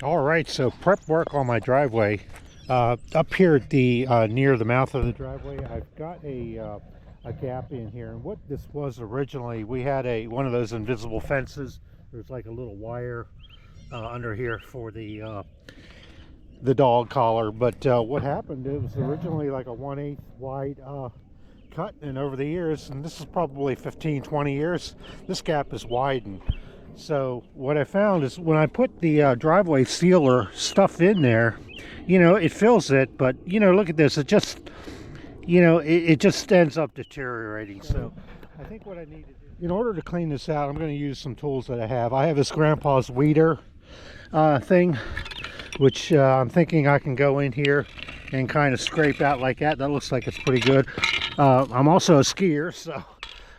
All right, so prep work on my driveway. Up here at the near the mouth of the driveway, I've got a gap in here. And what this was originally, we had one of those invisible fences. There's like a little wire under here for the dog collar. But what happened, it was originally like a 1/8 wide cut, and over the years, and this is probably 15-20 years, this gap is widened. So what I found is when I put the driveway sealer stuff in there, it fills it, but look at this, it just it just ends up deteriorating. So I think what I need to do, in order to clean this out, I'm going to use some tools that I have this grandpa's weeder thing, which I'm thinking I can go in here and kind of scrape out like that. That looks like it's pretty good. I'm also a skier, so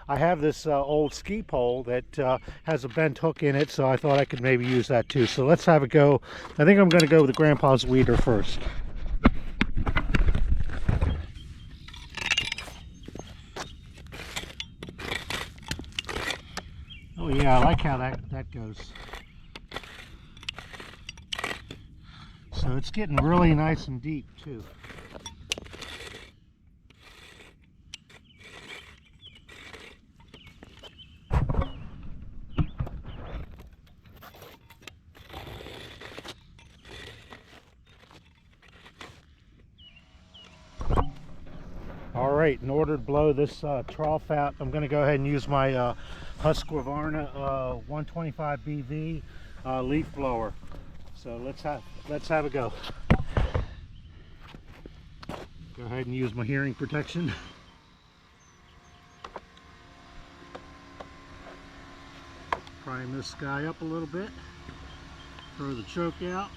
I have this old ski pole that has a bent hook in it, so I thought I could maybe use that too. So let's have a go. I think I'm going to go with the grandpa's weeder first. Oh yeah, I like how that goes. So it's getting really nice and deep too. All right, in order to blow this trough out, I'm going to go ahead and use my HUSQVARNA 125 BV leaf blower. So let's have a go. Go ahead and use my hearing protection. Prime this guy up a little bit. Throw the choke out.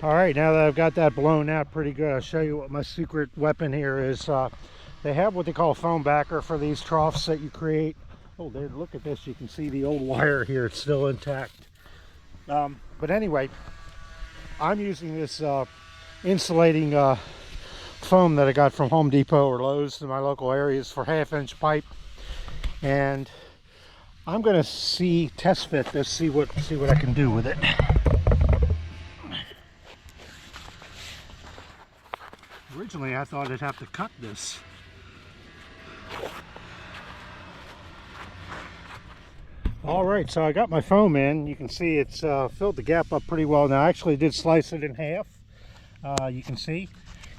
All right, now that I've got that blown out pretty good, I'll show you what my secret weapon here is. They have what they call a foam backer for these troughs that you create. Oh, there, look at this. You can see the old wire here. It's still intact. But anyway, I'm using this insulating foam that I got from Home Depot or Lowe's in my local areas for 1/2-inch pipe. And I'm going to test fit this, see what I can do with it. Originally, I thought I'd have to cut this. All right, so I got my foam in. You can see it's filled the gap up pretty well. Now, I actually did slice it in half, you can see.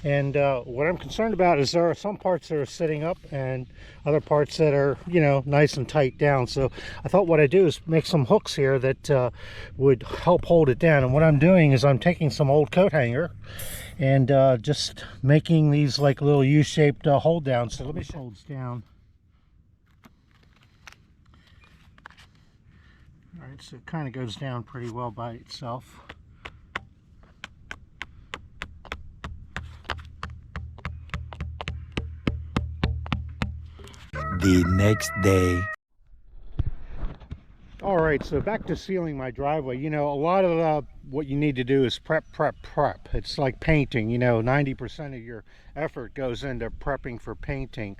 And what I'm concerned about is there are some parts that are sitting up and other parts that are, nice and tight down. So I thought what I'd do is make some hooks here that would help hold it down. And what I'm doing is I'm taking some old coat hanger and just making these like little U-shaped hold downs. So let me show holds down. All right, so it kind of goes down pretty well by itself. The next day. All right, so back to sealing my driveway. A lot of what you need to do is prep. It's like painting, 90% of your effort goes into prepping for painting.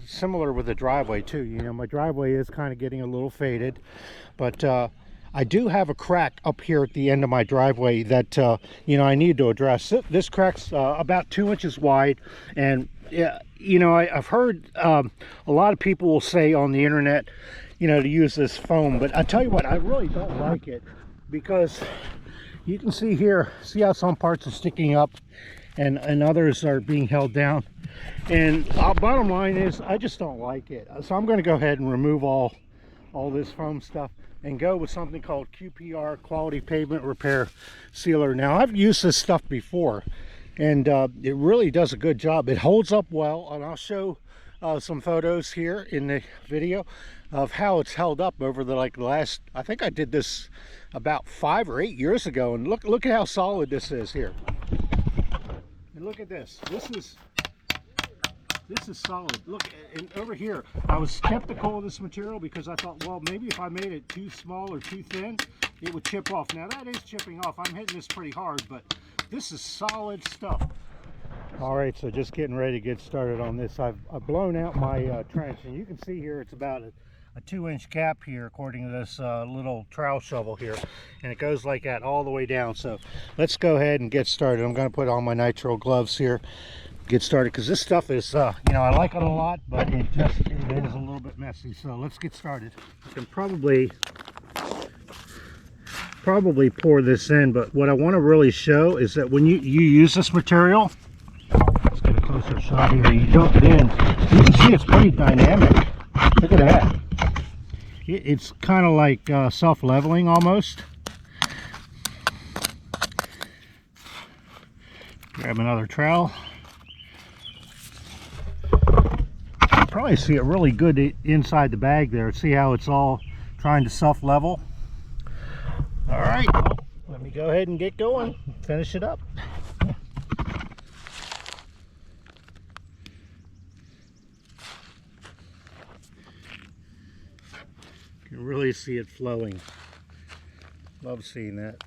Similar with the driveway too. My driveway is kind of getting a little faded, but I do have a crack up here at the end of my driveway that I need to address. This crack's about 2 inches wide, and I've heard a lot of people will say on the internet, to use this foam, but I tell you what, I really don't like it, because you can see here, see how some parts are sticking up and others are being held down. And bottom line is, I just don't like it. So I'm going to go ahead and remove all all this foam stuff and go with something called QPR Quality Pavement Repair Sealer. Now, I've used this stuff before, and it really does a good job. It holds up well, and I'll show some photos here in the video of how it's held up over the last, I think I did this about 5 or 8 years ago, and look at how solid this is here. And look at this. This is solid. Look, and over here, I was skeptical of this material because I thought, well, maybe if I made it too small or too thin, it would chip off. Now that is chipping off. I'm hitting this pretty hard, but this is solid stuff. All right, so just getting ready to get started on this. I've blown out my trench, and you can see here it's about a 2-inch gap here according to this little trowel shovel here, and it goes like that all the way down. So let's go ahead and get started. I'm going to put on my nitrile gloves here, get started, because this stuff is you know, I like it a lot, but it is a little bit messy. So let's get started. I can probably pour this in, but what I want to really show is that when you use this material, let's get a closer shot here, you dump it in, you can see it's pretty dynamic. Look at that. It's kind of like self-leveling almost. Grab another trowel. You probably see it really good inside the bag there. See how it's all trying to self-level. All right, well, let me go ahead and get going, finish it up. You can really see it flowing. Love seeing that.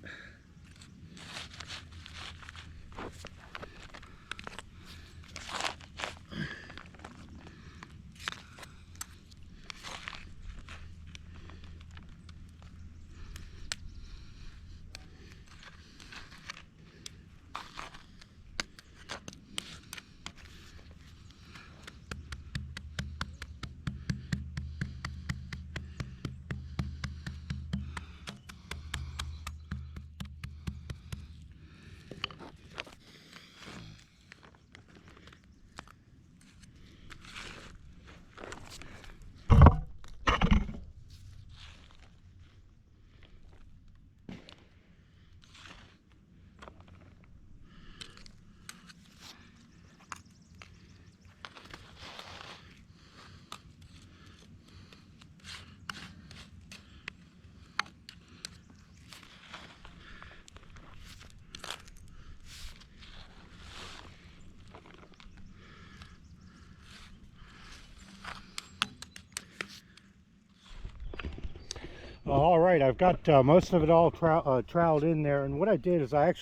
All right, I've got most of it all troweled in there, and what I did is I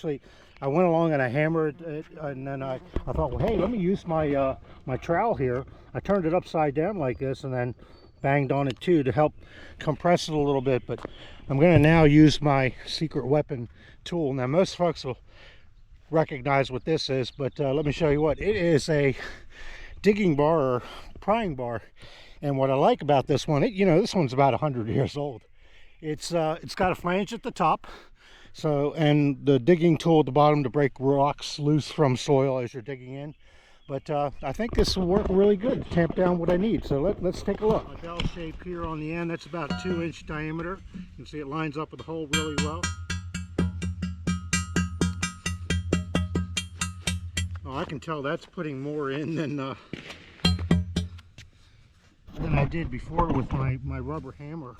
went along and I hammered it, and then I thought, well, hey, let me use my my trowel here. I turned it upside down like this and then banged on it too to help compress it a little bit. But I'm going to now use my secret weapon tool. Now most folks will recognize what this is, but let me show you what it is. A digging bar or prying bar, and what I like about this one, you know, this one's about 100 years old. It's got a flange at the top, so, and the digging tool at the bottom to break rocks loose from soil as you're digging in. But I think this will work really good to tamp down what I need. So let's take a look. My bell shape here on the end, that's about 2-inch diameter. You can see it lines up with the hole really well. Oh, I can tell that's putting more in than I did before with my rubber hammer.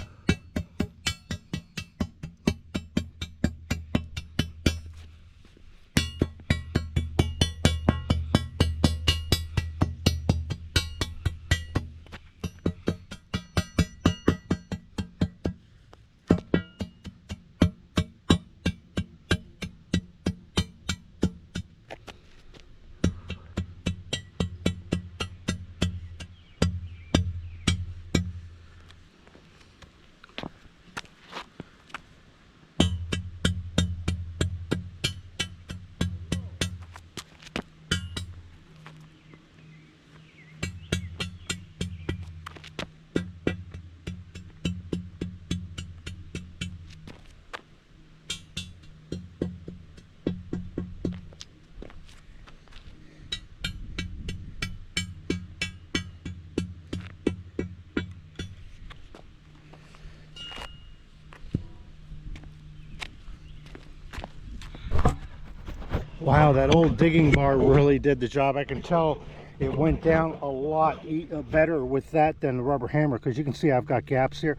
Wow, that old digging bar really did the job. I can tell it went down a lot better with that than the rubber hammer, because you can see I've got gaps here.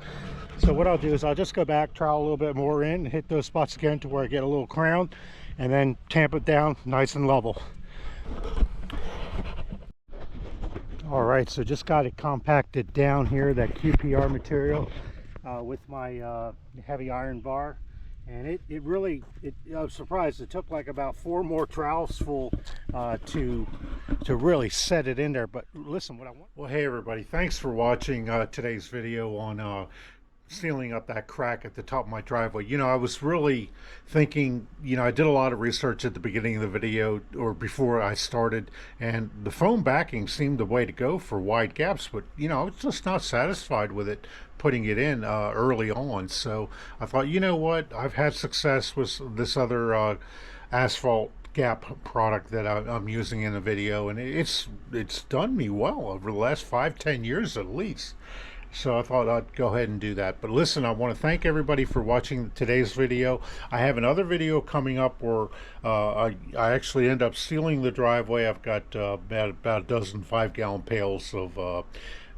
So what I'll do is I'll just go back, trowel a little bit more in, and hit those spots again to where I get a little crown, and then tamp it down nice and level. All right, so just got it compacted down here, that QPR material, with my heavy iron bar. And it really, I was surprised. It took like about 4 more trowels full to really set it in there. But listen, what I want. Well, hey everybody, thanks for watching today's video on sealing up that crack at the top of my driveway. You know, I was really thinking, you know, I did a lot of research at the beginning of the video, or before I started, and the foam backing seemed the way to go for wide gaps, but you know, I was just not satisfied with it putting it in early on. So I thought, you know what, I've had success with this other asphalt gap product that I'm using in the video, and it's done me well over the last 5-10 years at least. So I thought I'd go ahead and do that. But listen, I want to thank everybody for watching today's video. I have another video coming up where I actually end up sealing the driveway. I've got about a dozen 5-gallon pails of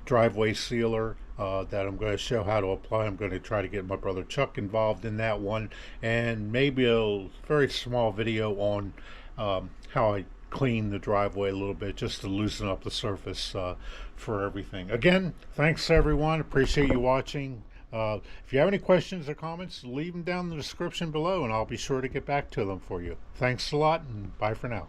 driveway sealer that I'm going to show how to apply. I'm going to try to get my brother Chuck involved in that one, and maybe a very small video on how I clean the driveway a little bit, just to loosen up the surface for everything. Again, thanks everyone, appreciate you watching. If you have any questions or comments, leave them down in the description below and I'll be sure to get back to them for you. Thanks a lot, and bye for now.